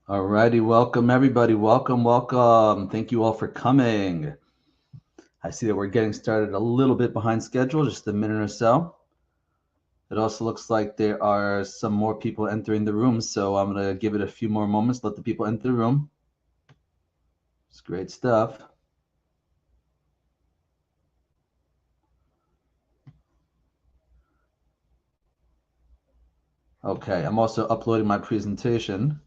All righty, welcome everybody. Welcome. Thank you all for coming. I see that we're getting started a little bit behind schedule, just a minute or so. It also looks like there are some more people entering the room, so I'm going to give it a few more moments, let the people enter the room. It's great stuff. Okay, I'm also uploading my presentation,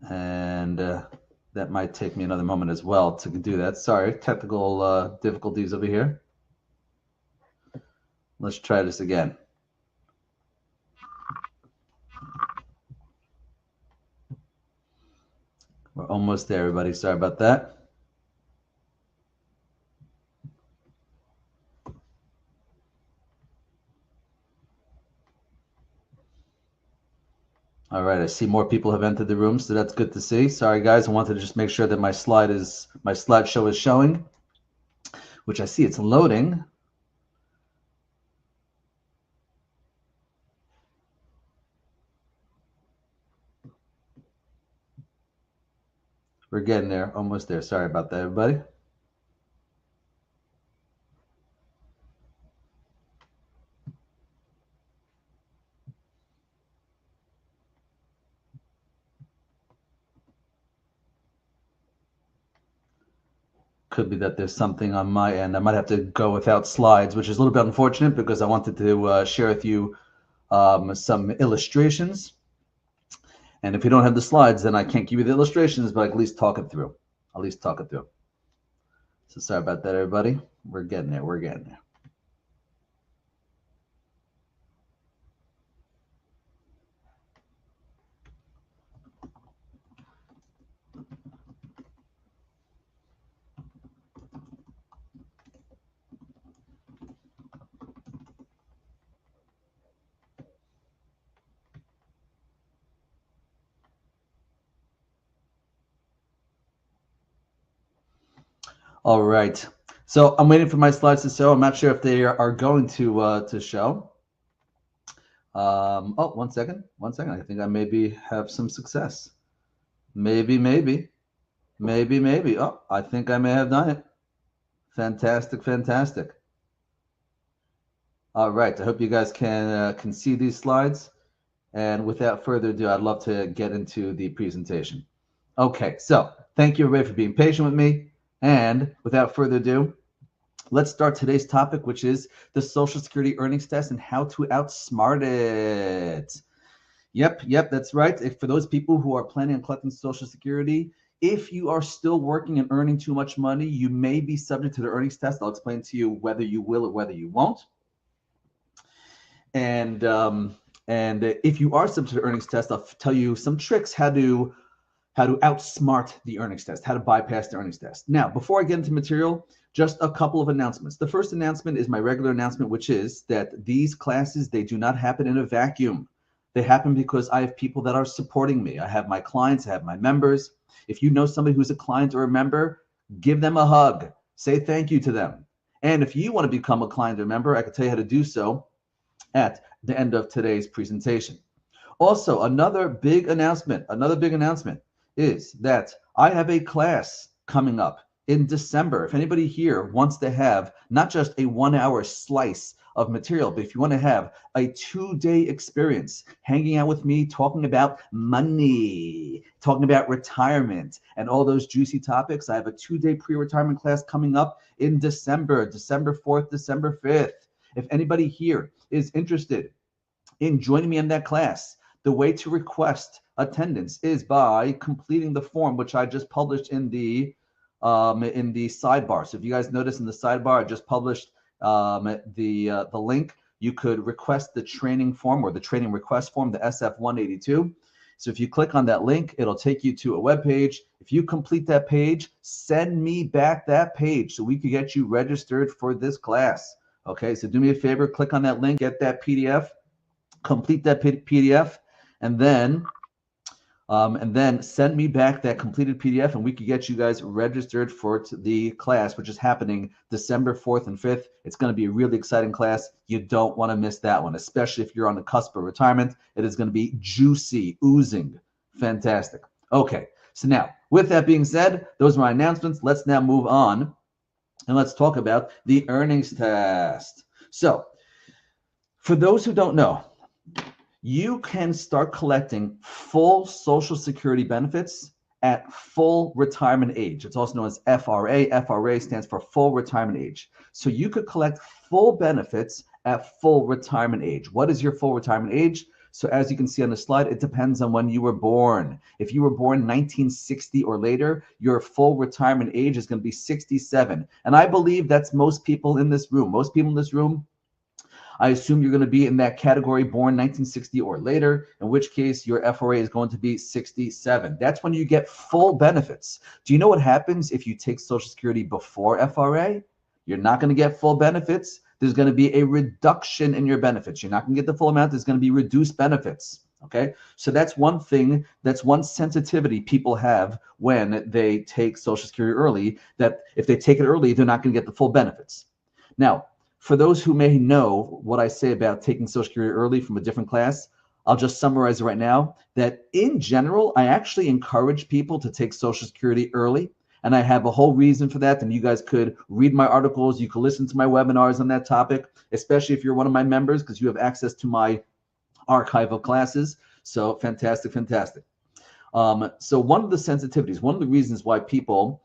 and that might take me another moment as well to do that. Sorry, technical difficulties over here. Let's try this again. We're almost there, everybody. Sorry about that. All right, I see more people have entered the room, so that's good to see. Sorry, guys, I wanted to just make sure that my slideshow is showing, which I see it's loading. We're getting there, almost there. Sorry about that, everybody. Could be that there's something on my end. I might have to go without slides, which is a little bit unfortunate because I wanted to share with you some illustrations. And if you don't have the slides, then I can't give you the illustrations, but I can at least talk it through. At least talk it through. So sorry about that, everybody. We're getting there. We're getting there. All right. So I'm waiting for my slides to show. I'm not sure if they are going to show. Oh, 1 second. 1 second. I think I maybe have some success. Maybe. Oh, I think I may have done it. Fantastic. All right. I hope you guys can see these slides. And without further ado, I'd love to get into the presentation. Okay. So thank you everybody for being patient with me. And without further ado, let's start today's topic, which is the Social Security earnings test and how to outsmart it. Yep, that's right. For those people who are planning on collecting Social Security, if you are still working and earning too much money, you may be subject to the earnings test. I'll explain to you whether you will or whether you won't. And if you are subject to the earnings test, I'll tell you some tricks how to outsmart the earnings test, how to bypass the earnings test. Now, before I get into material, just a couple of announcements. The first announcement is my regular announcement, which is that these classes, they do not happen in a vacuum. They happen because I have people that are supporting me. I have my clients, I have my members. If you know somebody who's a client or a member, give them a hug. Say thank you to them. And if you want to become a client or member, I can tell you how to do so at the end of today's presentation. Also, another big announcement is that I have a class coming up in December. If anybody here wants to have not just a 1 hour slice of material, but if you want to have a 2 day experience hanging out with me, talking about money, talking about retirement, and all those juicy topics, I have a 2 day pre-retirement class coming up in December 4th, December 5th. If anybody here is interested in joining me in that class, the way to request attendance is by completing the form, which I just published in the sidebar. So if you guys notice in the sidebar, I just published the link. You could request the training form or the training request form, the SF-182. So if you click on that link, it'll take you to a web page. If you complete that page, send me back that page so we could get you registered for this class. Okay, so do me a favor, click on that link, get that PDF, complete that PDF, and then And then send me back that completed PDF, and we could get you guys registered for the class, which is happening December 4th and 5th. It's going to be a really exciting class. You don't want to miss that one, especially if you're on the cusp of retirement. It is going to be juicy, oozing, fantastic. Okay, so now, with that being said, those are my announcements. Let's now move on, and let's talk about the earnings test. So, for those who don't know, you can start collecting full Social Security benefits at full retirement age. It's also known as FRA. FRA stands for full retirement age. So you could collect full benefits at full retirement age. What is your full retirement age? So as you can see on the slide, it depends on when you were born. If you were born 1960 or later, your full retirement age is going to be 67. And I believe that's most people in this room. Most people in this room, I assume you're going to be in that category, born 1960 or later, in which case your FRA is going to be 67. That's when you get full benefits. Do you know what happens if you take Social Security before FRA? You're not going to get full benefits. There's going to be a reduction in your benefits. You're not going to get the full amount. There's going to be reduced benefits. Okay, so that's one thing, that's one sensitivity people have when they take Social Security early, that if they take it early, they're not going to get the full benefits. Now, for those who may know what I say about taking Social Security early from a different class, I'll just summarize it right now, that in general, I actually encourage people to take Social Security early. And I have a whole reason for that. And you guys could read my articles. You could listen to my webinars on that topic, especially if you're one of my members, because you have access to my archive of classes. So fantastic, fantastic. So one of the sensitivities, one of the reasons why people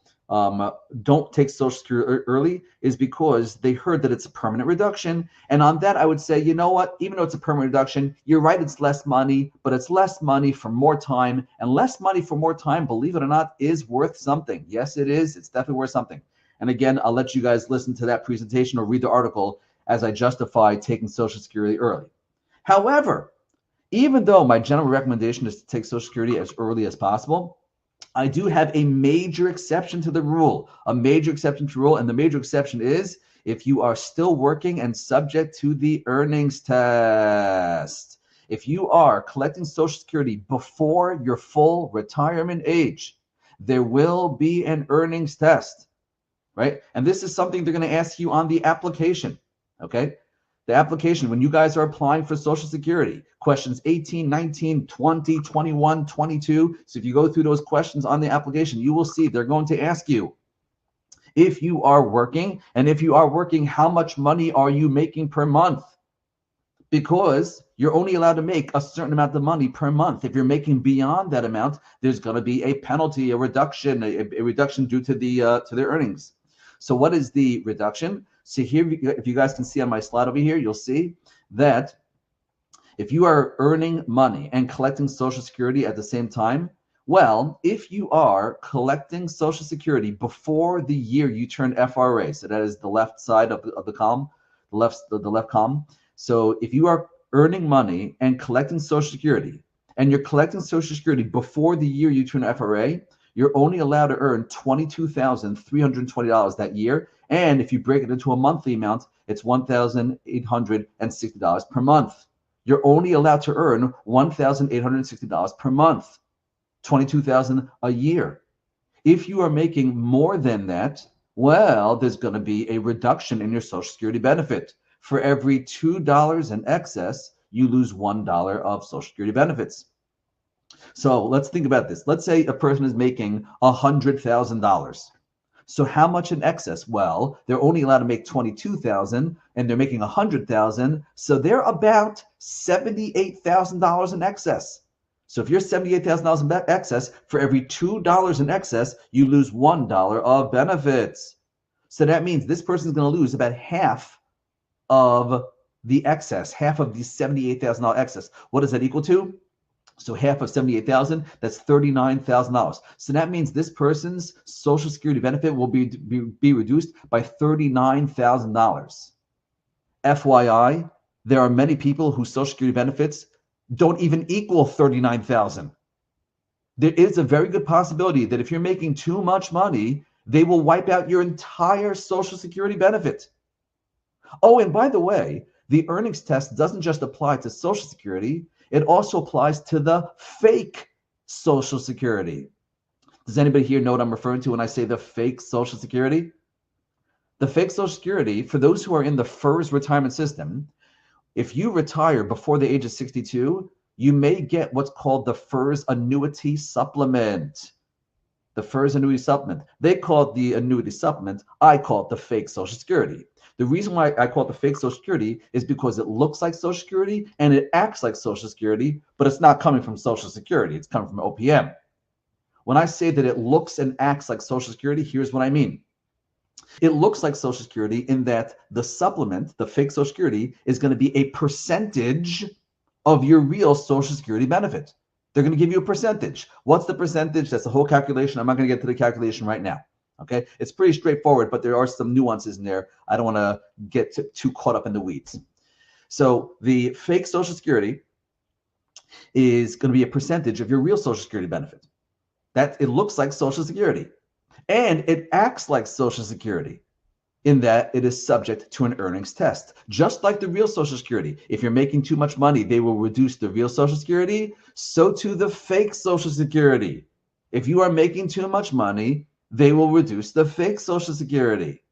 don't take Social Security early is because they heard that it's a permanent reduction. And on that, I would say, you know what? Even though it's a permanent reduction, you're right, it's less money, but it's less money for more time. And less money for more time, believe it or not, is worth something. Yes, it is. It's definitely worth something. And again, I'll let you guys listen to that presentation or read the article as I justify taking Social Security early. However, even though my general recommendation is to take Social Security as early as possible, I do have a major exception to the rule, and the major exception is if you are still working and subject to the earnings test. If you are collecting Social Security before your full retirement age, there will be an earnings test, right? And this is something they're going to ask you on the application, okay? The application, when you guys are applying for Social Security, questions 18, 19, 20, 21, 22. So if you go through those questions on the application, you will see they're going to ask you if you are working, and if you are working, how much money are you making per month? Because you're only allowed to make a certain amount of money per month. If you're making beyond that amount, there's going to be a penalty, a reduction due to their earnings. So what is the reduction? So here, if you guys can see on my slide over here, you'll see that if you are earning money and collecting Social Security at the same time, well, if you are collecting Social Security before the year you turn FRA, so that is the left side of the column, the left column. So if you are earning money and collecting Social Security, and you're collecting Social Security before the year you turn FRA, you're only allowed to earn $22,320 that year. And if you break it into a monthly amount, it's $1,860 per month. You're only allowed to earn $1,860 per month, $22,000 a year. If you are making more than that, well, there's going to be a reduction in your Social Security benefit. For every $2 in excess, you lose $1 of Social Security benefits. So let's think about this. Let's say a person is making $100,000. So how much in excess? Well, they're only allowed to make $22,000 and they're making $100,000. So they're about $78,000 in excess. So if you're $78,000 in excess, for every $2 in excess, you lose $1 of benefits. So that means this person is going to lose about half of the excess, half of the $78,000 excess. What does that equal to? So half of 78,000, that's $39,000. So that means this person's Social Security benefit will be reduced by $39,000. FYI, there are many people whose Social Security benefits don't even equal $39,000. There is a very good possibility that if you're making too much money, they will wipe out your entire Social Security benefit. Oh, and by the way, the earnings test doesn't just apply to Social Security. It also applies to the fake Social Security. Does anybody here know what I'm referring to when I say the fake Social Security? The fake Social Security, for those who are in the FERS retirement system, if you retire before the age of 62, you may get what's called the FERS annuity supplement. The FERS annuity supplement. They call it the annuity supplement. I call it the fake Social Security. The reason why I call it the fake Social Security is because it looks like Social Security and it acts like Social Security, but it's not coming from Social Security. It's coming from OPM. When I say that it looks and acts like Social Security, here's what I mean. It looks like Social Security in that the supplement, the fake Social Security, is going to be a percentage of your real Social Security benefit. They're going to give you a percentage. What's the percentage? That's the whole calculation. I'm not going to get to the calculation right now. Okay, it's pretty straightforward, but there are some nuances in there. I don't want to get too caught up in the weeds. So the fake Social Security is going to be a percentage of your real Social Security benefit. That it looks like Social Security, and it acts like Social Security in that it is subject to an earnings test. Just like the real Social Security, if you're making too much money, they will reduce the real Social Security. So too the fake Social Security. If you are making too much money, they will reduce the fake Social Security.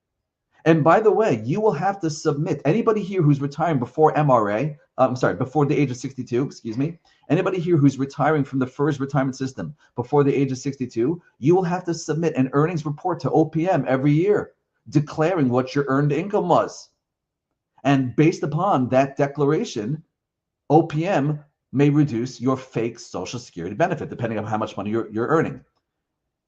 And by the way, you will have to submit, anybody here who's retiring before before the age of 62, excuse me, anybody here who's retiring from the FERS retirement system before the age of 62, you will have to submit an earnings report to OPM every year, declaring what your earned income was. And based upon that declaration, OPM may reduce your fake Social Security benefit, depending on how much money you're earning.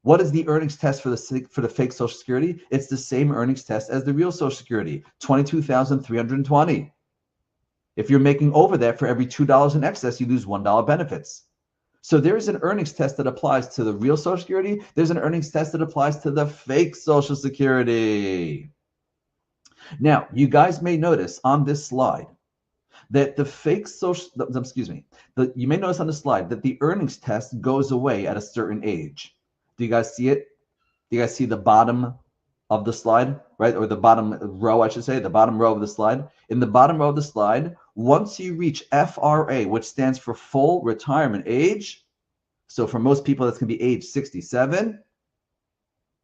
What is the earnings test for the fake Social Security? It's the same earnings test as the real Social Security, $22,320. If you're making over that, for every $2 in excess, you lose $1 benefits. So there is an earnings test that applies to the real Social Security. There's an earnings test that applies to the fake Social Security. Now, you guys may notice on this slide that the fake you may notice on the slide that the earnings test goes away at a certain age. Do you guys see it? Do you guys see the bottom of the slide, right? Or the bottom row, I should say, the bottom row of the slide. In the bottom row of the slide, once you reach FRA, which stands for full retirement age, so for most people, that's going to be age 67.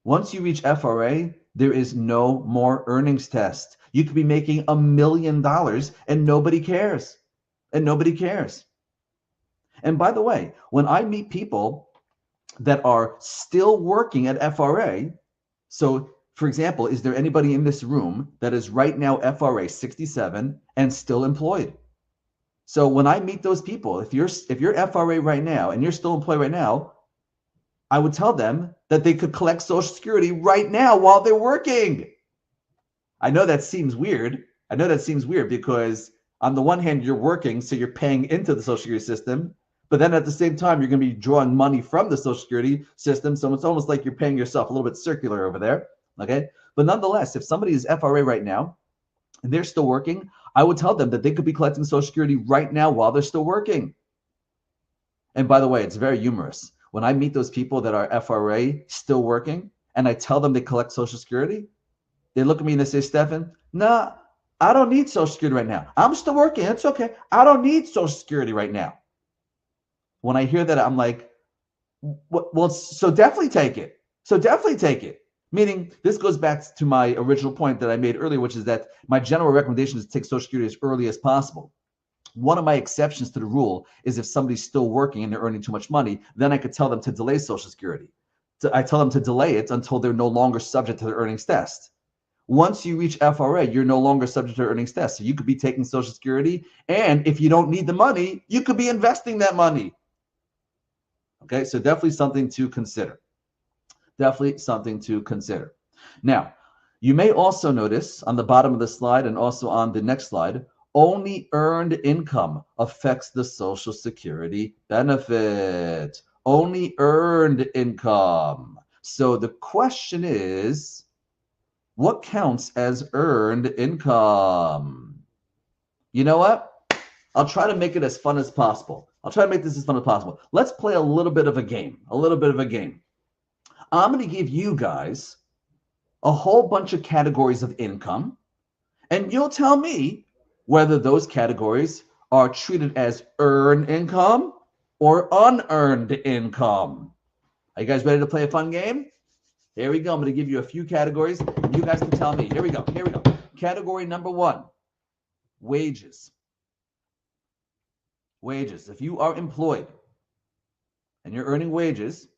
Once you reach FRA, there is no more earnings test. You could be making $1 million and nobody cares. And nobody cares. And by the way, when I meet people that are still working at FRA, so for example, is there anybody in this room that is right now FRA 67 and still employed? So when I meet those people, if you're FRA right now and you're still employed right now, I would tell them that they could collect Social Security right now while they're working. I know that seems weird. I know that seems weird because on the one hand, you're working, so you're paying into the Social Security system. But then at the same time, you're going to be drawing money from the Social Security system. So it's almost like you're paying yourself, a little bit circular over there. Okay. But nonetheless, if somebody is FRA right now and they're still working, I would tell them that they could be collecting Social Security right now while they're still working. And by the way, it's very humorous. When I meet those people that are FRA still working and I tell them they collect Social Security, they look at me and they say, Stefan, nah, I don't need Social Security right now. I'm still working. It's okay. I don't need Social Security right now. When I hear that, I'm like, well, so definitely take it. So definitely take it. Meaning, this goes back to my original point that I made earlier, which is that my general recommendation is to take Social Security as early as possible. One of my exceptions to the rule is if somebody's still working and they're earning too much money, then I could tell them to delay Social Security. So I tell them to delay it until they're no longer subject to the earnings test. Once you reach FRA, you're no longer subject to earnings test. So you could be taking Social Security, and if you don't need the money, you could be investing that money. Okay, so definitely something to consider. Definitely something to consider. Now, you may also notice on the bottom of the slide and also on the next slide, only earned income affects the Social Security benefit. Only earned income. So the question is, what counts as earned income? You know what? I'll try to make it as fun as possible. I'll try to make this as fun as possible. Let's play a little bit of a game. I'm going to give you guys a whole bunch of categories of income, and you'll tell me whether those categories are treated as earned income or unearned income? Are you guys ready to play a fun game? Here we go. I'm going to give you a few categories, and you guys can tell me. Here we go. Here we go. Category number 1, wages. Wages. If you are employed and you're earning wages,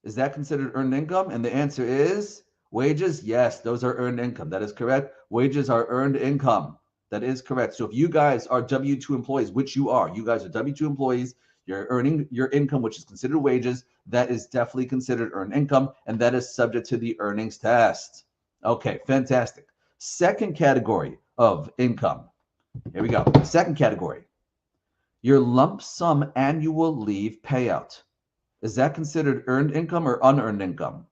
is that considered earned income? And the answer is wages. Yes, those are earned income. That is correct. Wages are earned income. That is correct. So if you guys are W-2 employees, which you are, you guys are W-2 employees, you're earning your income, which is considered wages, that is definitely considered earned income, and that is subject to the earnings test. Okay, fantastic. Second category of income. Here we go. Second category. Your lump sum annual leave payout. Is that considered earned income or unearned income?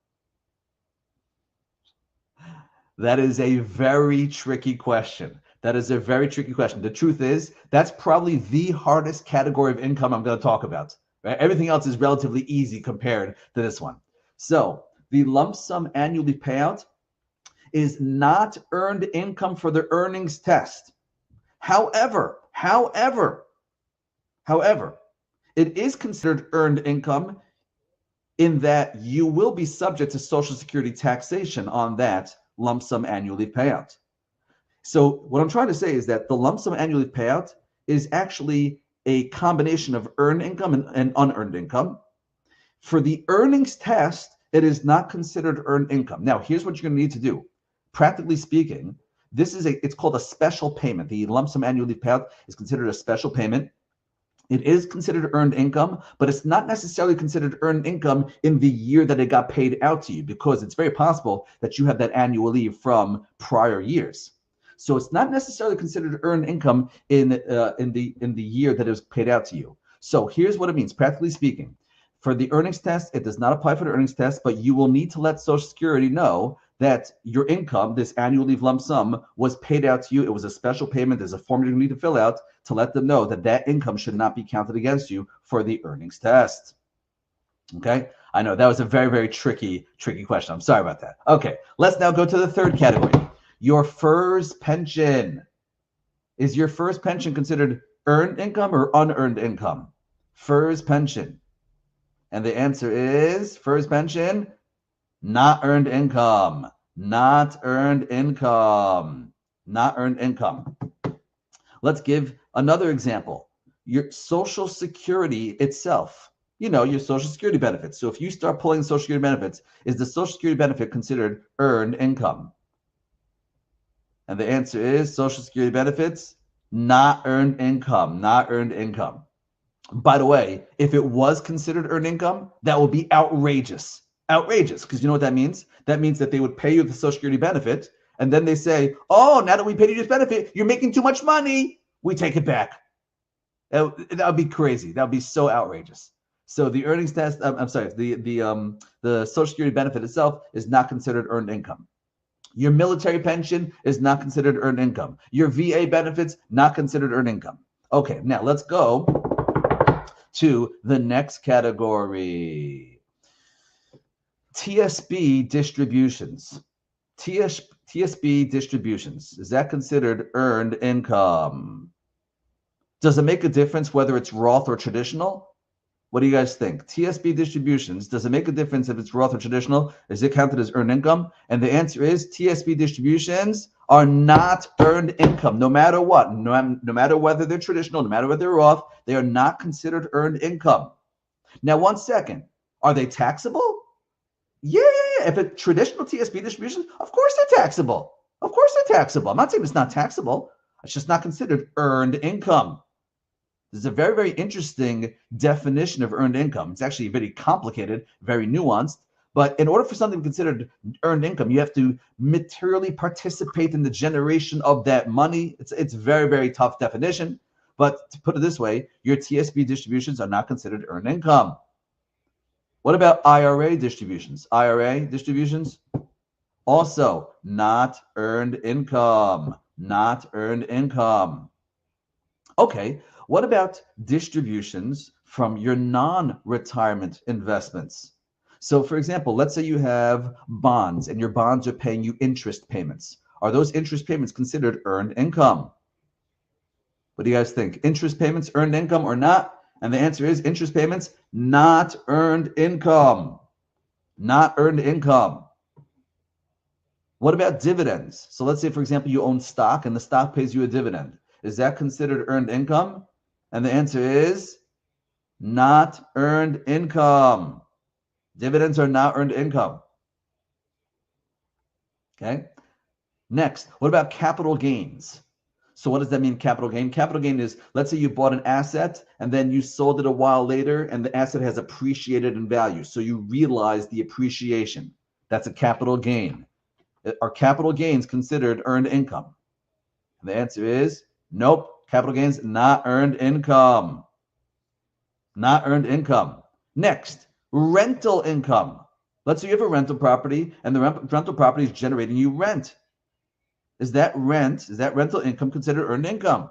That is a very tricky question. That is a very tricky question. The truth is, that's probably the hardest category of income I'm going to talk about. Right? Everything else is relatively easy compared to this one. So the lump sum annual leave payout is not earned income for the earnings test. However, it is considered earned income in that you will be subject to Social Security taxation on that lump sum annual leave payout. So what I'm trying to say is that the lump sum annual leave payout is actually a combination of earned income and unearned income. For the earnings test, it is not considered earned income. Now, here's what you're going to need to do. Practically speaking, it's called a special payment. The lump sum annual leave payout is considered a special payment. It is considered earned income, but it's not necessarily considered earned income in the year that it got paid out to you, because it's very possible that you have that annual leave from prior years. So it's not necessarily considered earned income in the year that it was paid out to you. So here's what it means, practically speaking. For the earnings test, it does not apply for the earnings test, but you will need to let Social Security know that your income, this annual leave lump sum, was paid out to you. It was a special payment. There's a form you need to fill out to let them know that that income should not be counted against you for the earnings test. Okay, I know that was a very, very tricky question. I'm sorry about that. Okay, let's now go to the third category. Your FERS pension. Is your FERS pension considered earned income or unearned income? FERS pension. And the answer is FERS pension, not earned income. Not earned income. Not earned income. Let's give another example. Your Social Security itself, your Social Security benefits. So if you start pulling Social Security benefits, is the Social Security benefit considered earned income? And the answer is Social Security benefits, not earned income. Not earned income. By the way, if it was considered earned income, that would be outrageous. Outrageous, because you know what that means? That means that they would pay you the Social Security benefit, and then they say, oh, now that we paid you this benefit, you're making too much money. We take it back. That would be crazy. That would be so outrageous. So the earnings test, I'm sorry, the Social Security benefit itself is not considered earned income. Your military pension is not considered earned income. Your VA benefits, not considered earned income. Okay, now let's go to the next category. TSB distributions. TSB distributions. Is that considered earned income? Does it make a difference whether it's Roth or traditional? What do you guys think? TSB distributions, does it make a difference if it's Roth or traditional? Is it counted as earned income? And the answer is TSB distributions are not earned income, no matter what. No matter whether they're traditional, no matter whether they're Roth, they are not considered earned income. Now, one second. Are they taxable? Yeah. If it's traditional TSB distributions, of course they're taxable. Of course they're taxable. I'm not saying it's not taxable. It's just not considered earned income. This is a very, very interesting definition of earned income. It's actually very complicated, very nuanced. But in order for something to be considered earned income, you have to materially participate in the generation of that money. It's very, very tough definition. But to put it this way, your TSB distributions are not considered earned income. What about IRA distributions? IRA distributions, also not earned income. Not earned income. Okay, what about distributions from your non-retirement investments? So for example, let's say you have bonds and your bonds are paying you interest payments. Are those interest payments considered earned income? What do you guys think? Interest payments earned income or not? And the answer is interest payments, not earned income. Not earned income. What about dividends? So let's say, for example, you own stock and the stock pays you a dividend. Is that considered earned income? And the answer is not earned income. Dividends are not earned income. Okay. Next, what about capital gains? So what does that mean, capital gain? Capital gain is, let's say you bought an asset and then you sold it a while later and the asset has appreciated in value. So you realize the appreciation. That's a capital gain. Are capital gains considered earned income? And the answer is nope. Capital gains, not earned income. Not earned income. Next, rental income. Let's say you have a rental property and the rental property is generating you rent. Is that rental income considered earned income?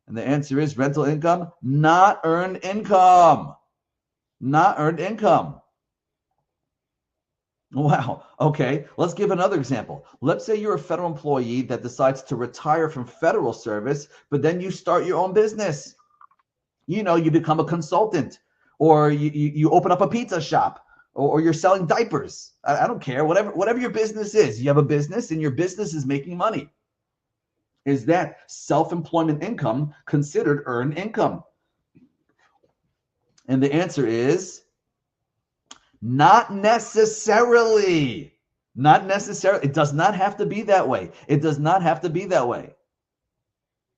And the answer is rental income, not earned income. Not earned income. Wow. Okay. Let's give another example. Let's say you're a federal employee that decides to retire from federal service, but then you start your own business. You become a consultant, or you open up a pizza shop, or you're selling diapers. I don't care. Whatever your business is, you have a business and your business is making money. Is that self-employment income considered earned income? And the answer is not necessarily. Not necessarily. It does not have to be that way. It does not have to be that way.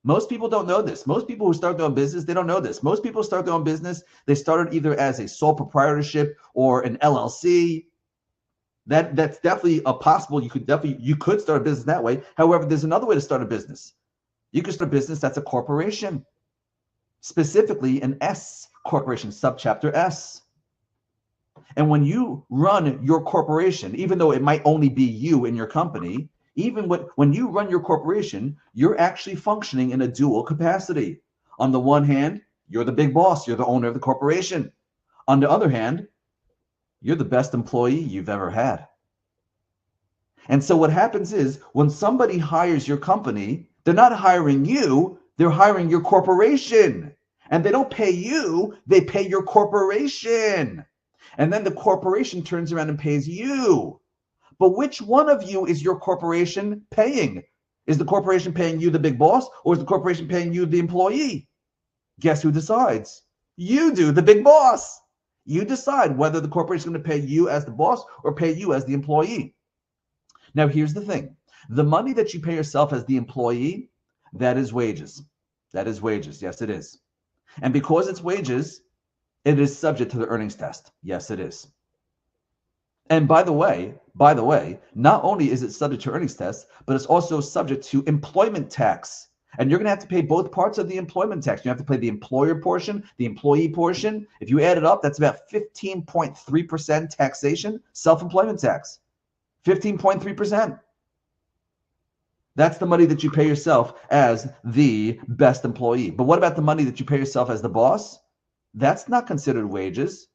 Most people don't know this. Most people who start their own business, they don't know this. Most people start their own business, they started either as a sole proprietorship or an LLC. That's definitely a possible. You could start a business that way. However, there's another way to start a business. You could start a business that's a corporation, specifically an S corporation, subchapter S. And when you run your corporation, even though it might only be you in your company, even when you run your corporation, you're actually functioning in a dual capacity. On the one hand, you're the big boss, you're the owner of the corporation. On the other hand, you're the best employee you've ever had. And so what happens is when somebody hires your company, they're not hiring you, they're hiring your corporation. And they don't pay you, they pay your corporation. And then the corporation turns around and pays you. But which one of you is your corporation paying? Is the corporation paying you, the big boss, or is the corporation paying you, the employee? Guess who decides? You do, the big boss. You decide whether the corporation is going to pay you as the boss or pay you as the employee. Now, here's the thing. The money that you pay yourself as the employee, that is wages. That is wages. Yes, it is. And because it's wages, it is subject to the earnings test. Yes, it is. And by the way, not only is it subject to earnings test, but it's also subject to employment tax. And you're going to have to pay both parts of the employment tax. You have to pay the employer portion, the employee portion. If you add it up, that's about 15.3% taxation, self-employment tax. 15.3%. That's the money that you pay yourself as the best employee. But what about the money that you pay yourself as the boss? That's not considered wages.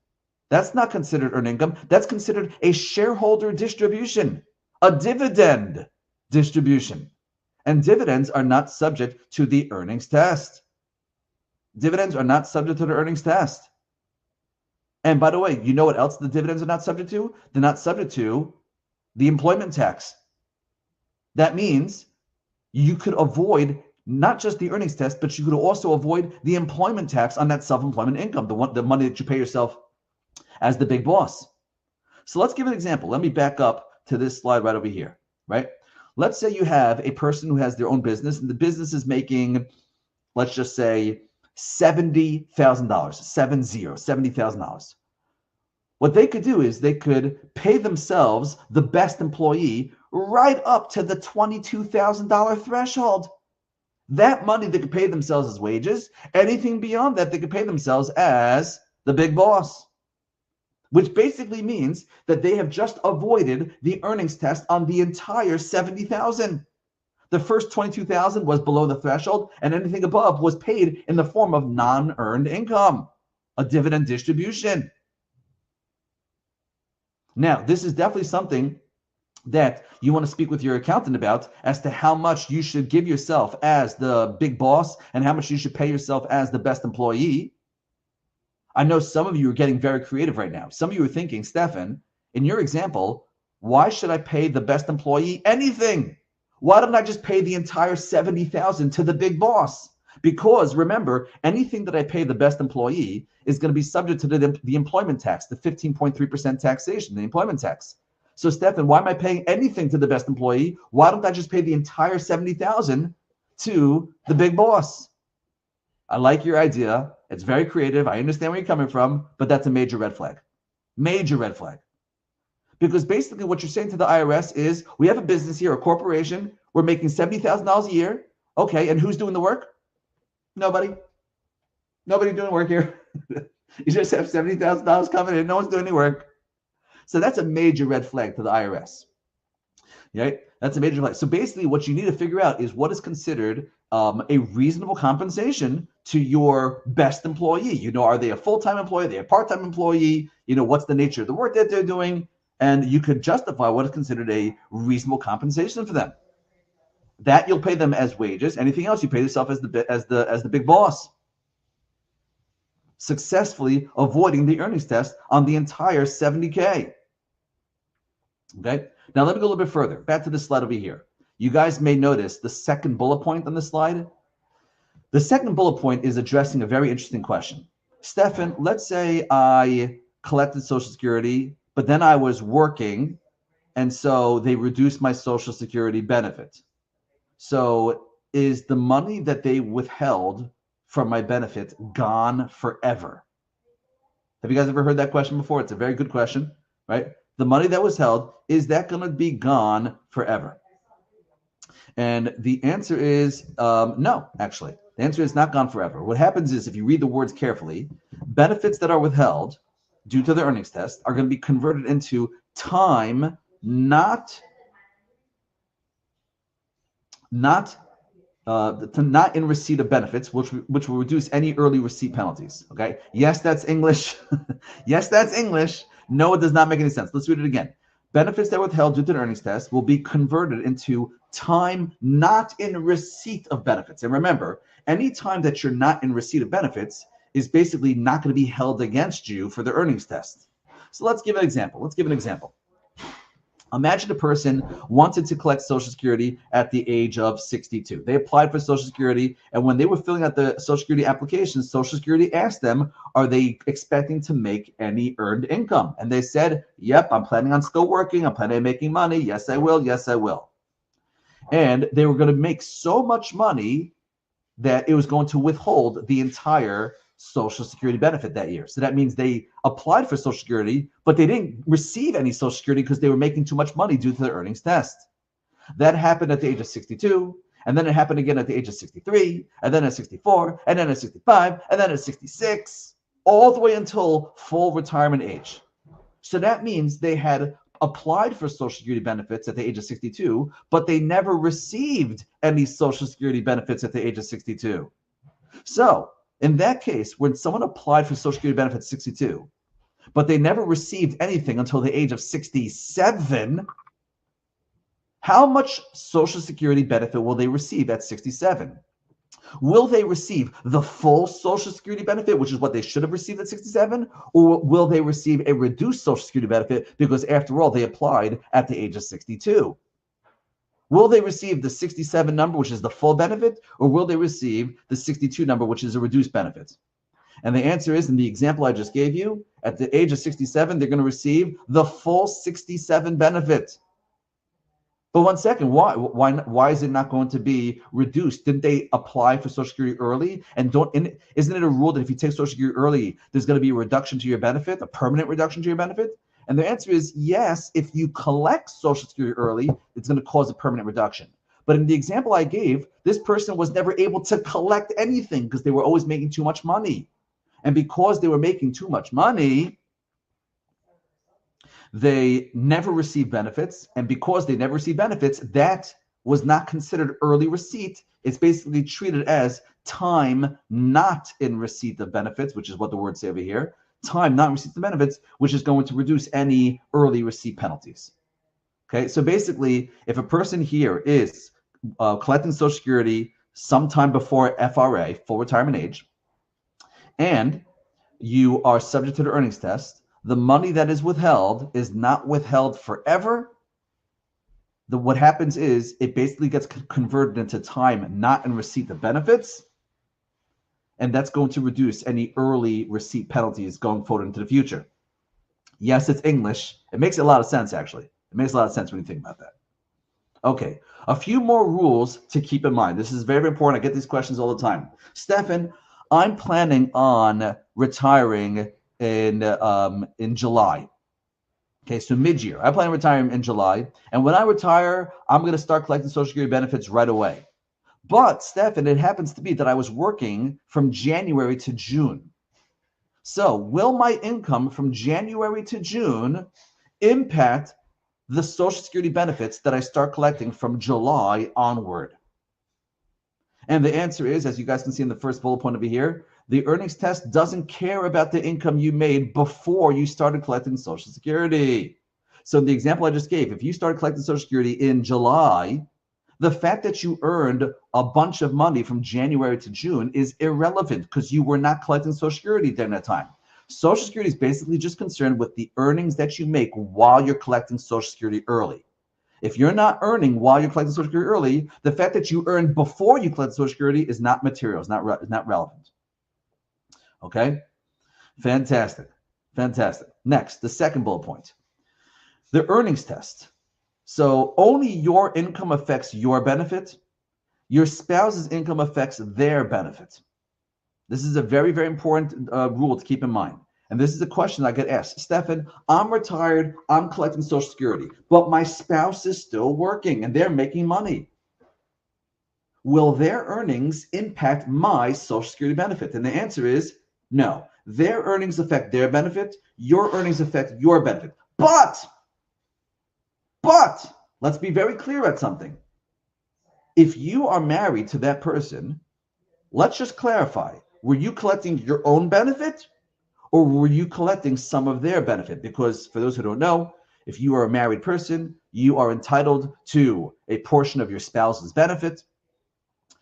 That's not considered earned income. That's considered a shareholder distribution, a dividend distribution. And dividends are not subject to the earnings test. Dividends are not subject to the earnings test. And by the way, you know what else the dividends are not subject to? They're not subject to the employment tax. That means you could avoid not just the earnings test, but you could also avoid the employment tax on that self-employment income, the money that you pay yourself as the big boss. So let's give an example. Let me back up to this slide right over here, right? Let's say you have a person who has their own business and the business is making, let's just say $70,000, $70,000. What they could do is they could pay themselves, the best employee, right up to the $22,000 threshold. That money they could pay themselves as wages. Anything beyond that, they could pay themselves as the big boss, which basically means that they have just avoided the earnings test on the entire $70,000. The first $22,000 was below the threshold, and anything above was paid in the form of non-earned income, a dividend distribution. Now, this is definitely something that you want to speak with your accountant about as to how much you should give yourself as the big boss and how much you should pay yourself as the best employee. I know some of you are getting very creative right now. Some of you are thinking, Stefan, in your example, why should I pay the best employee anything? Why don't I just pay the entire $70,000 to the big boss? Because remember, anything that I pay the best employee is going to be subject to the employment tax, the 15.3% taxation, the employment tax. So Stefan, why am I paying anything to the best employee? Why don't I just pay the entire $70,000 to the big boss? I like your idea. It's very creative. I understand where you're coming from, but that's a major red flag. Major red flag. Because basically what you're saying to the IRS is, we have a business here, a corporation. We're making $70,000 a year. Okay, and who's doing the work? Nobody. Nobody doing work here. You just have $70,000 coming in. No one's doing any work. So that's a major red flag to the IRS. Right? That's a major flag. So basically what you need to figure out is what is considered a reasonable compensation to your best employee. You know, are they a full-time employee? Are they a part-time employee? You know, what's the nature of the work that they're doing? And you could justify what is considered a reasonable compensation for them. That you'll pay them as wages. Anything else, you pay yourself as the big boss. Successfully avoiding the earnings test on the entire 70K. Okay. Now let me go a little bit further. Back to the slide over here. You guys may notice the second bullet point on the slide. The second bullet point is addressing a very interesting question. Stefan, let's say I collected Social Security, but then I was working, and so they reduced my Social Security benefit. So is the money that they withheld from my benefit gone forever? Have you guys ever heard that question before? It's a very good question, right? The money that was held, is that going to be gone forever? And the answer is no, actually. The answer is not gone forever. What happens is, if you read the words carefully, benefits that are withheld due to the earnings test are going to be converted into time not in receipt of benefits, which will reduce any early receipt penalties. Okay. Yes, that's English. Yes, that's English. No, it does not make any sense. Let's read it again. Benefits that were withheld due to the earnings test will be converted into time not in receipt of benefits. And remember, any time that you're not in receipt of benefits is basically not going to be held against you for the earnings test. So let's give an example. Imagine a person wanted to collect Social Security at the age of 62. They applied for Social Security, and when they were filling out the Social Security application, Social Security asked them, are they expecting to make any earned income? And they said, yep, I'm planning on still working. I'm planning on making money. Yes, I will. Yes, I will. And they were going to make so much money that it was going to withhold the entire Social Security benefit that year. So that means they applied for Social Security, but they didn't receive any Social Security because they were making too much money due to the earnings test. That happened at the age of 62, and then it happened again at the age of 63, and then at 64, and then at 65, and then at 66, all the way until full retirement age. So that means they had applied for Social Security benefits at the age of 62, but they never received any Social Security benefits at the age of 62. So in that case, when someone applied for Social Security benefits at 62, but they never received anything until the age of 67, how much Social Security benefit will they receive at 67? Will they receive the full Social Security benefit, which is what they should have received at 67, or will they receive a reduced Social Security benefit because, after all, they applied at the age of 62? Will they receive the 67 number, which is the full benefit, or will they receive the 62 number, which is a reduced benefit? And the answer is, in the example I just gave you, at the age of 67, they're going to receive the full 67 benefit. But one second, why is it not going to be reduced? Didn't they apply for Social Security early? And isn't it a rule that if you take Social Security early, there's going to be a reduction to your benefit, a permanent reduction to your benefit? And the answer is yes. If you collect Social Security early, it's going to cause a permanent reduction. But in the example I gave, this person was never able to collect anything because they were always making too much money. And because they were making too much money, they never received benefits. And because they never received benefits, that was not considered early receipt. It's basically treated as time not in receipt of benefits, which is what the words say over here. Time not in receipt of benefits, which is going to reduce any early receipt penalties. Okay, so basically, if a person here is collecting Social Security sometime before FRA, full retirement age, and you are subject to the earnings test, the money that is withheld is not withheld forever. What happens is it basically gets converted into time, not in receipt of benefits. And that's going to reduce any early receipt penalties going forward into the future. Yes, it's English. It makes a lot of sense, actually. It makes a lot of sense when you think about that. Okay, a few more rules to keep in mind. This is very, very important. I get these questions all the time. Stefan, I'm planning on retiring in July. Okay, so mid-year. I plan on retiring in July. And when I retire, I'm going to start collecting Social Security benefits right away. But, Stefan, it happens to be that I was working from January to June. So will my income from January to June impact the Social Security benefits that I start collecting from July onward? And the answer is, as you guys can see in the first bullet point over here, the earnings test doesn't care about the income you made before you started collecting Social Security. So the example I just gave, if you started collecting Social Security in July, the fact that you earned a bunch of money from January to June is irrelevant because you were not collecting Social Security during that time. Social Security is basically just concerned with the earnings that you make while you're collecting Social Security early. If you're not earning while you're collecting Social Security early, the fact that you earned before you collect Social Security is not material, it's not relevant. Okay? Fantastic. Fantastic. Next, the second bullet point. The earnings test. So only your income affects your benefit. Your spouse's income affects their benefit. This is a very, very important rule to keep in mind. And this is a question I get asked. Stefan, I'm retired, I'm collecting Social Security, but my spouse is still working and they're making money. Will their earnings impact my Social Security benefit? And the answer is no. Their earnings affect their benefit, your earnings affect your benefit. But let's be very clear at something. If you are married to that person, let's just clarify. Were you collecting your own benefit or were you collecting some of their benefit? Because for those who don't know, if you are a married person, you are entitled to a portion of your spouse's benefit.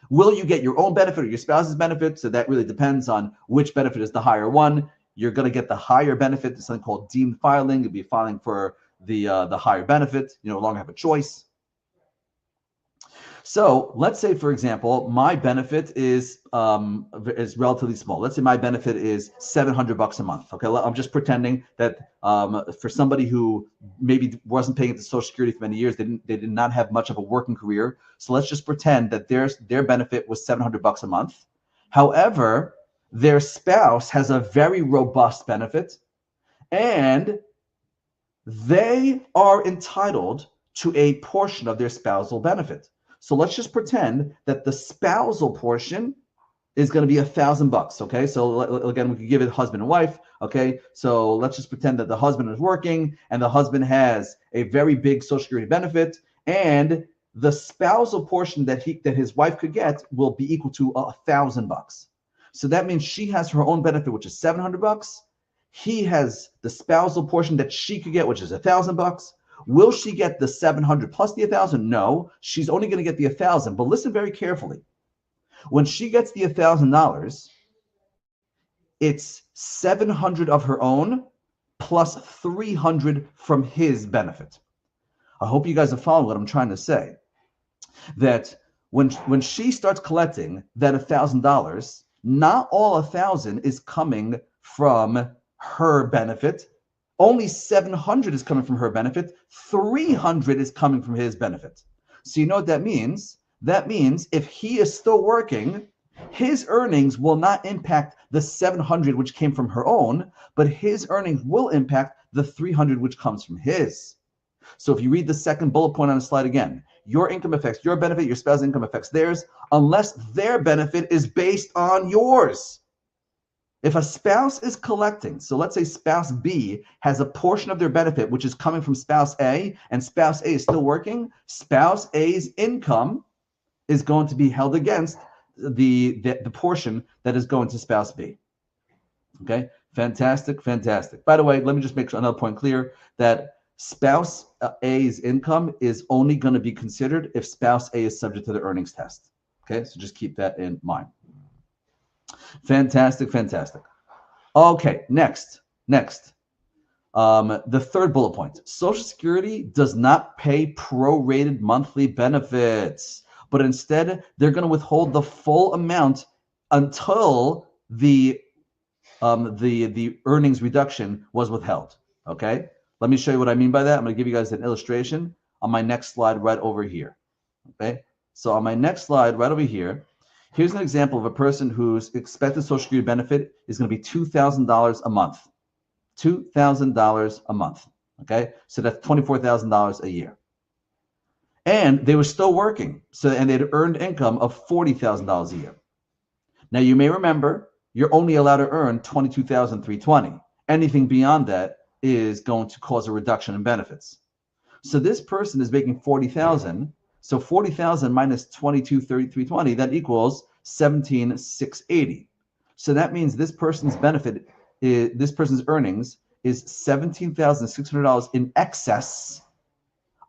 Will you get your own benefit or your spouse's benefit? So that really depends on which benefit is the higher one. You're going to get the higher benefit. There's something called deemed filing. You'll be filing for the higher benefit. You no longer have a choice. So let's say, for example, my benefit is relatively small. Let's say my benefit is $700 a month. Okay, I'm just pretending that for somebody who maybe wasn't paying into Social Security for many years, they did not have much of a working career. So let's just pretend that their benefit was $700 a month. However, their spouse has a very robust benefit, and they are entitled to a portion of their spousal benefit. So let's just pretend that the spousal portion is going to be $1,000. Okay, so again, we could give it husband and wife. Okay, so let's just pretend that the husband is working and the husband has a very big Social Security benefit, and the spousal portion that his wife could get will be equal to $1,000. So that means she has her own benefit, which is $700. He has the spousal portion that she could get, which is $1,000. Will she get the 700 plus the 1,000? No, she's only going to get the 1,000. But listen very carefully. When she gets the $1,000, it's 700 of her own plus 300 from his benefit. I hope you guys are following what I'm trying to say. That when she starts collecting that $1,000, not all 1,000 is coming from her benefit. Only 700 is coming from her benefit. 300 is coming from his benefit. So you know what that means? That means if he is still working, his earnings will not impact the 700 which came from her own, but his earnings will impact the 300 which comes from his. So if you read the second bullet point on the slide again, your income affects your benefit, your spouse's income affects theirs, unless their benefit is based on yours. If a spouse is collecting, so let's say spouse B has a portion of their benefit which is coming from spouse A, and spouse A is still working, spouse A's income is going to be held against the portion that is going to spouse B. Okay, fantastic, fantastic. By the way, let me just make another point clear that spouse A's income is only going to be considered if spouse A is subject to the earnings test. Okay, so just keep that in mind. Fantastic, fantastic. Okay, next. The third bullet point. Social Security does not pay prorated monthly benefits, but instead they're going to withhold the full amount until the earnings reduction was withheld. Okay, let me show you what I mean by that. I'm going to give you guys an illustration on my next slide right over here. Okay, so on my next slide right over here, here's an example of a person whose expected Social Security benefit is going to be $2,000 a month. $2,000 a month. Okay, so that's $24,000 a year. And they were still working, and they'd earned income of $40,000 a year. Now you may remember you're only allowed to earn $22,320. Anything beyond that is going to cause a reduction in benefits. So this person is making $40,000. So $40,000 minus $22,320, that equals $17,680. So that means this person's this person's earnings is $17,600 in excess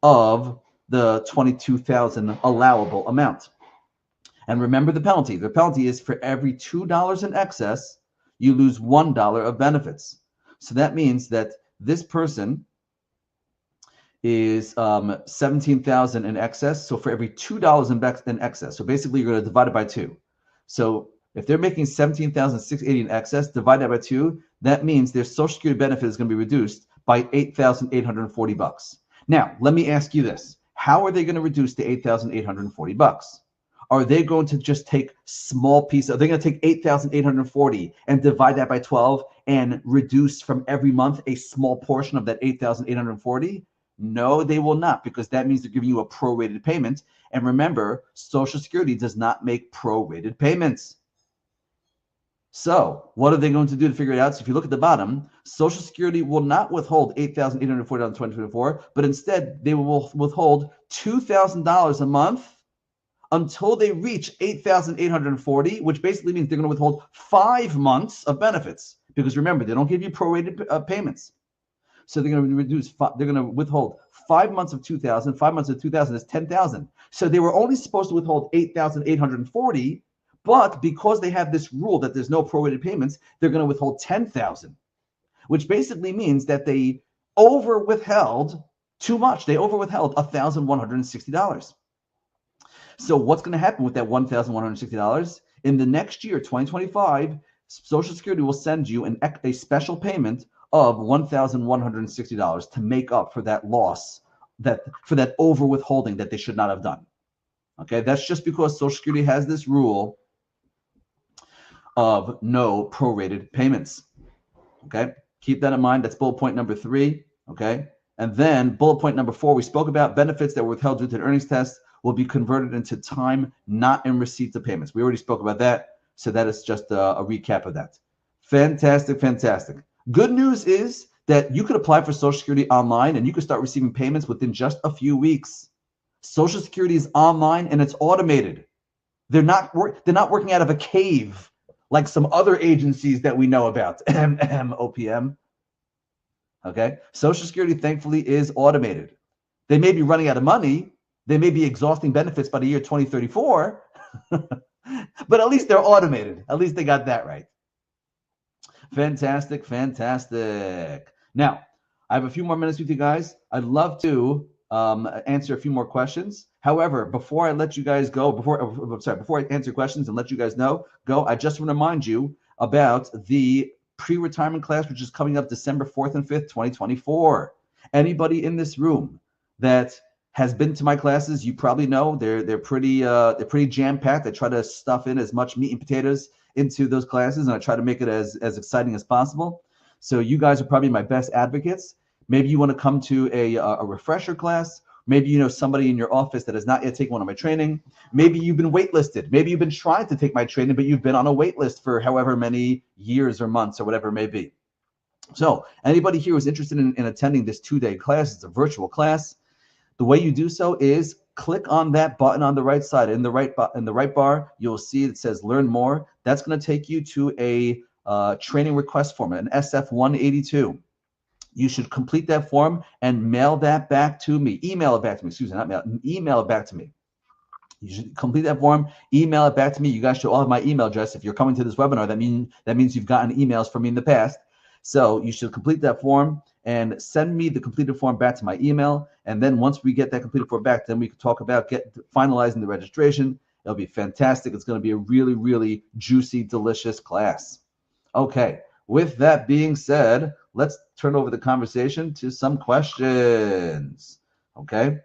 of the $22,000 allowable amount. And remember the penalty. The penalty is for every $2 in excess, you lose $1 of benefits. So that means that this person is 17,000 in excess. So for every $2 in excess, so basically you're going to divide it by 2. So if they're making 17,680 in excess, divided by 2, that means their Social Security benefit is going to be reduced by $8,840. Now, let me ask you this. How are they going to reduce the $8,840? Are they going to just take small pieces? Are they going to take 8,840 and divide that by 12 and reduce from every month a small portion of that 8,840? No, they will not, because that means they're giving you a prorated payment. And remember, Social Security does not make prorated payments. So what are they going to do to figure it out? So if you look at the bottom, Social Security will not withhold $8,840 in 2024, but instead they will withhold $2,000 a month until they reach $8,840, which basically means they're going to withhold 5 months of benefits. Because remember, they don't give you prorated payments. So they're going to withhold 5 months of 2,000. 5 months of 2,000 is 10,000. So they were only supposed to withhold 8,840, but because they have this rule that there's no prorated payments, they're going to withhold 10,000, which basically means that they over withheld too much. They over withheld $1,160. So what's going to happen with that $1,160? In the next year, 2025, Social Security will send you a special payment of $1,160 to make up for that loss, for that over withholding that they should not have done. Okay, that's just because Social Security has this rule of no prorated payments. Okay, keep that in mind. That's bullet point number 3. Okay, and then bullet point number 4, we spoke about benefits that were withheld due to an earnings test will be converted into time not in receipt of payments. We already spoke about that, so that is just a recap of that. Fantastic, fantastic. Good news is that you could apply for Social Security online and you could start receiving payments within just a few weeks. Social Security is online and it's automated. They're not working out of a cave like some other agencies that we know about. OPM. Okay, Social Security thankfully is automated. They may be running out of money. They may be exhausting benefits by the year 2034, but at least they're automated. At least they got that right. Fantastic, fantastic. Now, I have a few more minutes with you guys. I'd love to answer a few more questions. However, before I let you guys go, before I answer questions and let you guys go, I just want to remind you about the pre-retirement class, which is coming up December 4th and 5th, 2024. Anybody in this room that has been to my classes, you probably know they're pretty jam-packed. I try to stuff in as much meat and potatoes into those classes, and I try to make it as exciting as possible. So you guys are probably my best advocates. Maybe you want to come to a refresher class. Maybe you know somebody in your office that has not yet taken one of my training. Maybe you've been waitlisted. Maybe you've been trying to take my training, but you've been on a wait list for however many years or months or whatever it may be. So anybody here who's interested in attending this 2-day class, it's a virtual class. The way you do so is click on that button on the right side. In the right bar, you'll see it says Learn More. That's going to take you to a training request form, an SF-182. you should complete that form and mail that back to me. Email it back to me. Excuse me, not mail. Email it back to me. You should complete that form, email it back to me. You guys should all have my email address. If you're coming to this webinar, that means you've gotten emails from me in the past. So you should complete that form and send me the completed form back to my email. And then once we get that completed form back, then we can talk about finalizing the registration. It'll be fantastic. It's going to be a really, really juicy, delicious class. Okay. With that being said, let's turn over the conversation to some questions. Okay.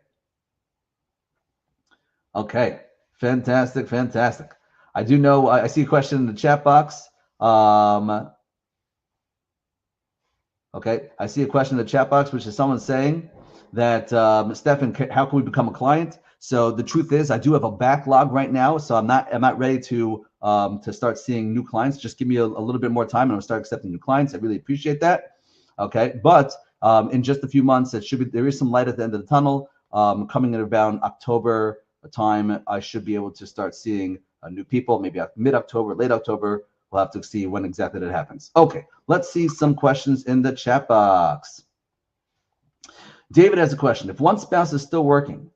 Okay, fantastic, fantastic. I do know, I see a question in the chat box. Okay, I see a question in the chat box, which is someone saying that, Stefan, how can we become a client? So the truth is, I do have a backlog right now, so I'm not ready to start seeing new clients. Just give me a little bit more time, and I'll start accepting new clients. I really appreciate that. Okay, but in just a few months, there is some light at the end of the tunnel. Coming in around October time, I should be able to start seeing new people, maybe mid-October, late October. We'll have to see when exactly that happens. Okay, let's see some questions in the chat box. David has a question. If one spouse is still working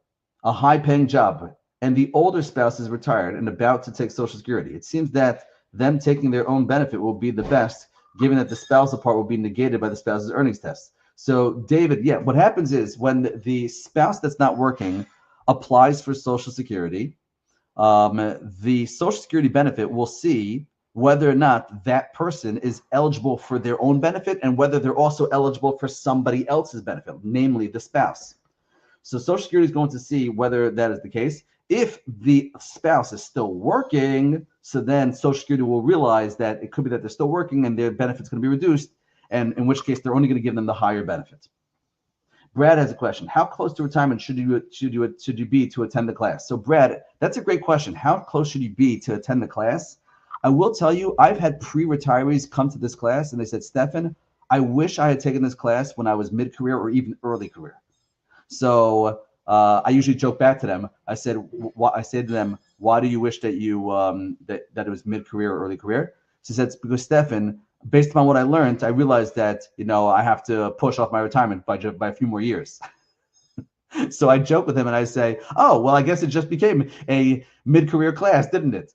a high-paying job and the older spouse is retired and about to take Social Security, it seems that them taking their own benefit will be the best, given that the spousal part will be negated by the spouse's earnings test. So, David, yeah, what happens is when the spouse that's not working applies for Social Security, the Social Security benefit will see whether or not that person is eligible for their own benefit and whether they're also eligible for somebody else's benefit, namely the spouse. So Social Security is going to see whether that is the case. If the spouse is still working, so then Social Security will realize that it could be that they're still working and their benefit's going to be reduced, and in which case they're only going to give them the higher benefit. Brad has a question. How close to retirement should you be to attend the class? So Brad, that's a great question. How close should you be to attend the class? I will tell you, I've had pre-retirees come to this class and they said, Stefan, I wish I had taken this class when I was mid-career or even early career. So I usually joke back to them. I said to them, why do you wish that you that it was mid-career or early career? She said, it's because Stefan, based upon what I learned, I realized that I have to push off my retirement by a few more years. So I joke with him and I say, oh, well, I guess it just became a mid-career class, didn't it?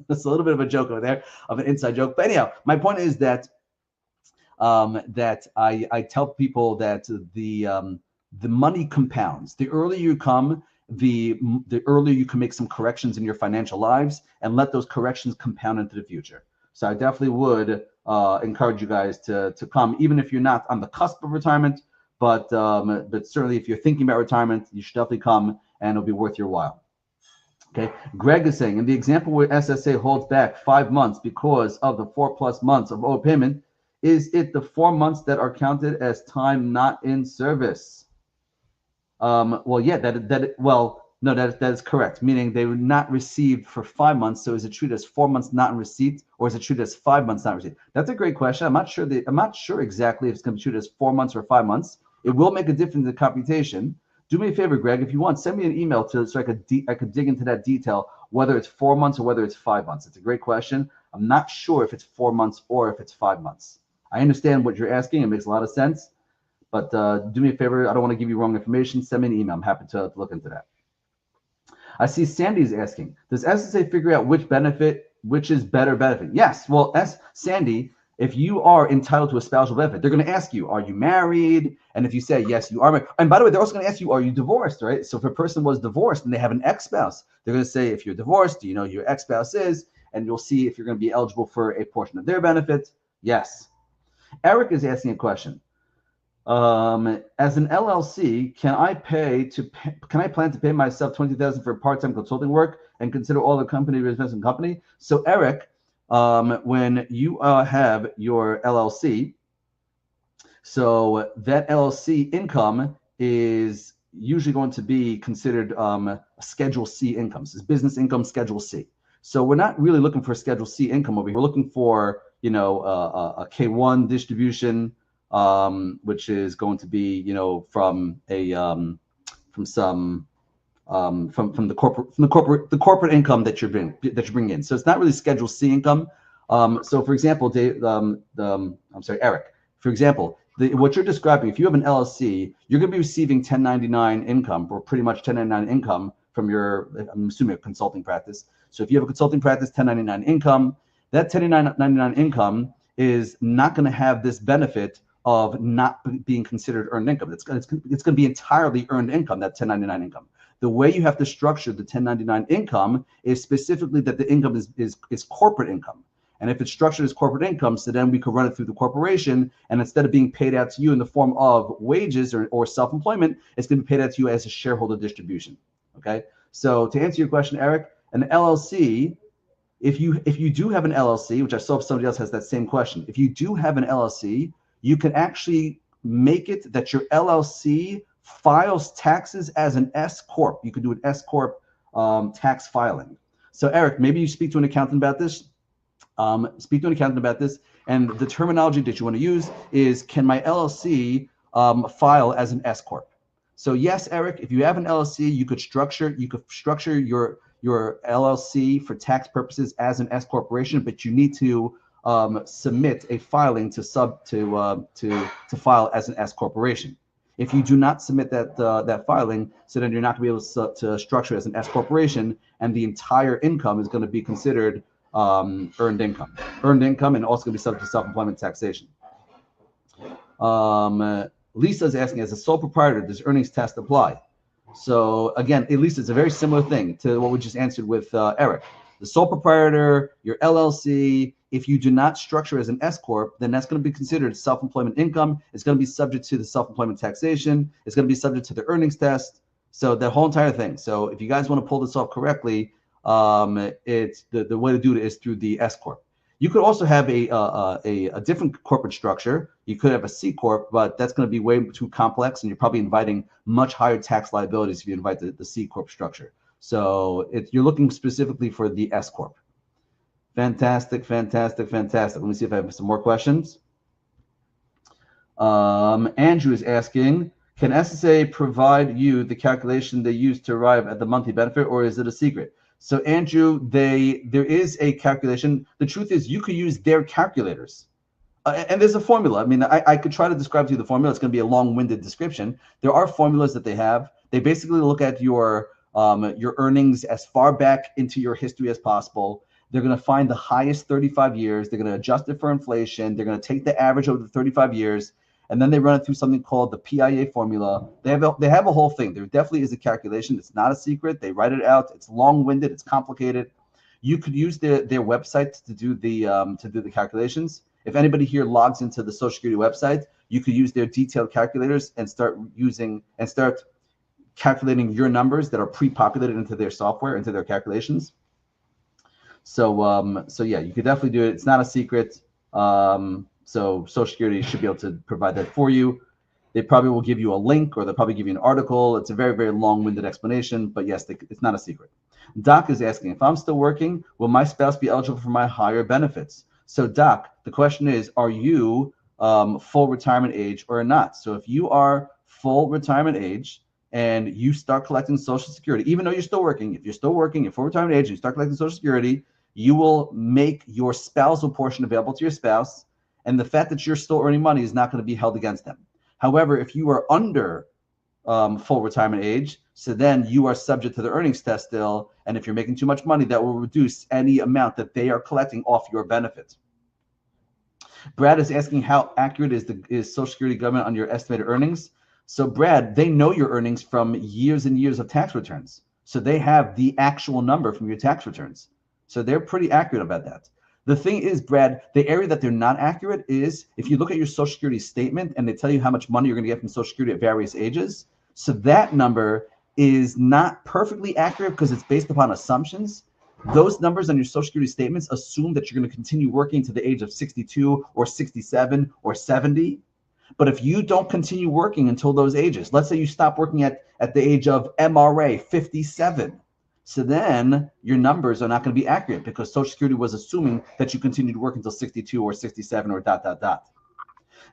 That's a little bit of a joke over there, of an inside joke. But anyhow, my point is that I tell people that the money compounds. The earlier you come, the earlier you can make some corrections in your financial lives and let those corrections compound into the future. So I definitely would encourage you guys to come, even if you're not on the cusp of retirement, but certainly if you're thinking about retirement, you should definitely come and it'll be worth your while. Okay, Greg is saying, in the example where SSA holds back 5 months because of the 4+ months of overpayment, is it the 4 months that are counted as time not in service? Well, yeah, that is correct. Meaning they were not received for 5 months. So is it treated as 4 months not in receipt, or is it treated as 5 months not in receipt? That's a great question. I'm not sure exactly if it's going to be treated as 4 months or 5 months. It will make a difference in the computation. Do me a favor, Greg, if you want, send me an email so I could dig into that detail, whether it's 4 months or whether it's 5 months. It's a great question. I'm not sure if it's 4 months or if it's 5 months. I understand what you're asking. It makes a lot of sense. But do me a favor. I don't want to give you wrong information. Send me an email. I'm happy to look into that. I see Sandy's asking, does SSA figure out which is better benefit? Yes. Well, Sandy, if you are entitled to a spousal benefit, they're going to ask you, are you married? And if you say, yes, you are married. And by the way, they're also going to ask you, are you divorced, right? So if a person was divorced and they have an ex-spouse, they're going to say, if you're divorced, do you know who your ex-spouse is? And you'll see if you're going to be eligible for a portion of their benefit. Yes. Eric is asking a question. As an LLC, can I plan to pay myself $20,000 for part-time consulting work and consider all the company residence and company? So Eric, when you have your LLC, so that LLC income is usually going to be considered a Schedule C income. So it's business income Schedule C. So we're not really looking for Schedule C income over here. We're looking for a K1 distribution, which is going to be from the corporate income that you bring in. So it's not really Schedule C income. So for example, Eric, for example, what you're describing, if you have an LLC, you're going to be receiving 1099 income, or pretty much 1099 income from your, I'm assuming, a consulting practice. So if you have a consulting practice, 1099 income, that 1099 income is not going to have this benefit of not being considered earned income. It's going to be entirely earned income, that 1099 income. The way you have to structure the 1099 income is specifically that the income is corporate income. And if it's structured as corporate income, so then we could run it through the corporation, and instead of being paid out to you in the form of wages or self-employment, it's going to be paid out to you as a shareholder distribution. Okay. So to answer your question, Eric, an LLC, if you do have an LLC, which I saw if somebody else has that same question, if you do have an LLC, you can actually make it that your LLC files taxes as an S corp. You could do an S corp tax filing. So Eric, maybe you speak to an accountant about this. And the terminology that you want to use is, can my LLC file as an S corp? So yes, Eric, if you have an LLC, you could structure your LLC for tax purposes as an S corporation, but you need to submit a filing to file as an S corporation. If you do not submit that filing, so then you're not going to be able to structure as an S corporation, and the entire income is going to be considered earned income, and also going to be subject to self-employment taxation. Lisa is asking, as a sole proprietor, does earnings test apply? So again, at least it's a very similar thing to what we just answered with Eric. The sole proprietor, your LLC, if you do not structure as an S corp, then that's going to be considered self-employment income. It's going to be subject to the self-employment taxation. It's going to be subject to the earnings test. So that whole entire thing. So if you guys want to pull this off correctly, it's the way to do it is through the S corp. You could also have a different corporate structure. You could have a C corp, but that's going to be way too complex, and you're probably inviting much higher tax liabilities if you invite the C corp structure. So you're looking specifically for the S corp. Fantastic. Let me see if I have some more questions. Andrew is asking, can SSA provide you the calculation they use to arrive at the monthly benefit, or is it a secret? So Andrew, there is a calculation. The truth is, you could use their calculators, and there's a formula. I mean, I could try to describe to you the formula. It's going to be a long-winded description. There are formulas that they have. They basically look at your earnings as far back into your history as possible. They're going to find the highest 35 years. They're going to adjust it for inflation. They're going to take the average over the 35 years. And then they run it through something called the PIA formula. They have a whole thing. There definitely is a calculation. It's not a secret. They write it out. It's long-winded. It's complicated. You could use their website to do the calculations. If anybody here logs into the Social Security website, you could use their detailed calculators and start calculating your numbers that are pre-populated into their software, into their calculations. So yeah, you could definitely do it. It's not a secret. So Social Security should be able to provide that for you. They probably will give you a link, or they'll probably give you an article. It's a very, very long-winded explanation, but yes, it's not a secret. Doc is asking, if I'm still working, will my spouse be eligible for my higher benefits? So Doc, the question is, are you full retirement age or not? So if you are full retirement age and you start collecting Social Security, even though you're still working, if you're still working, you're full retirement age and you start collecting Social Security, you will make your spousal portion available to your spouse. And the fact that you're still earning money is not going to be held against them. However, if you are under full retirement age, so then you are subject to the earnings test still. And if you're making too much money, that will reduce any amount that they are collecting off your benefit. Brad is asking, how accurate is Social Security government on your estimated earnings? So Brad, they know your earnings from years and years of tax returns. So they have the actual number from your tax returns. So they're pretty accurate about that. The thing is, Brad, the area that they're not accurate is if you look at your Social Security statement and they tell you how much money you're going to get from Social Security at various ages. So that number is not perfectly accurate because it's based upon assumptions. Those numbers on your Social Security statements assume that you're going to continue working to the age of 62 or 67 or 70. But if you don't continue working until those ages, let's say you stop working at the age of MRA 57. So then your numbers are not going to be accurate because Social Security was assuming that you continue to work until 62 or 67 or ...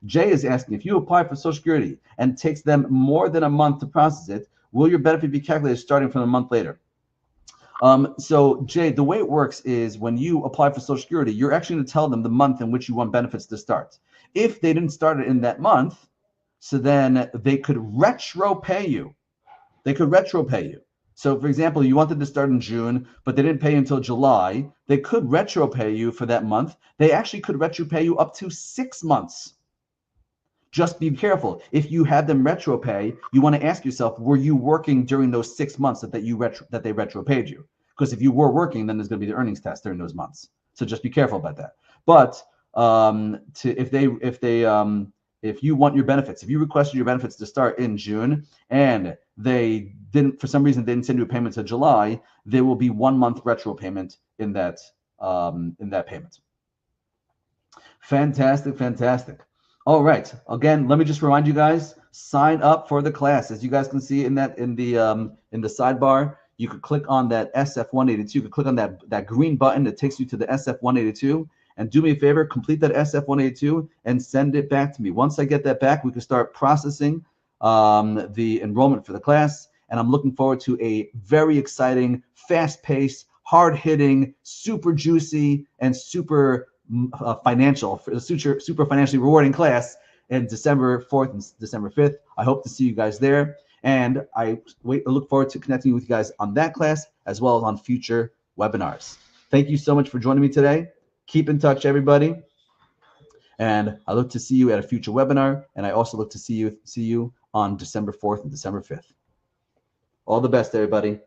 Jay is asking, if you apply for Social Security and it takes them more than a month to process it, will your benefit be calculated starting from a month later? So Jay, the way it works is when you apply for Social Security, you're actually going to tell them the month in which you want benefits to start. If they didn't start it in that month, so then they could retro pay you. They could retro pay you. So, for example, you wanted to start in June, but they didn't pay you until July. They could retro pay you for that month. They actually could retro pay you up to 6 months. Just be careful. If you have them retro pay, you want to ask yourself, were you working during those 6 months that they retro paid you? Because if you were working, then there's going to be the earnings test during those months. So just be careful about that. But if you want your benefits, if you requested your benefits to start in June and they didn't, for some reason, they didn't send you a payment to July, there will be 1 month retro payment in that payment. Fantastic, fantastic. All right. Again, let me just remind you guys, sign up for the class. As you guys can see in the sidebar, you could click on that SF182. You could click on that green button that takes you to the SF182. And do me a favor, complete that SF182 and send it back to me. Once I get that back, we can start processing the enrollment for the class. And I'm looking forward to a very exciting, fast-paced, hard-hitting, super juicy, and super super financially rewarding class in December 4th and December 5th. I hope to see you guys there. And I look forward to connecting with you guys on that class as well as on future webinars. Thank you so much for joining me today. Keep in touch, everybody. And I look to see you at a future webinar. And I also look to see you on December 4th and December 5th. All the best, everybody.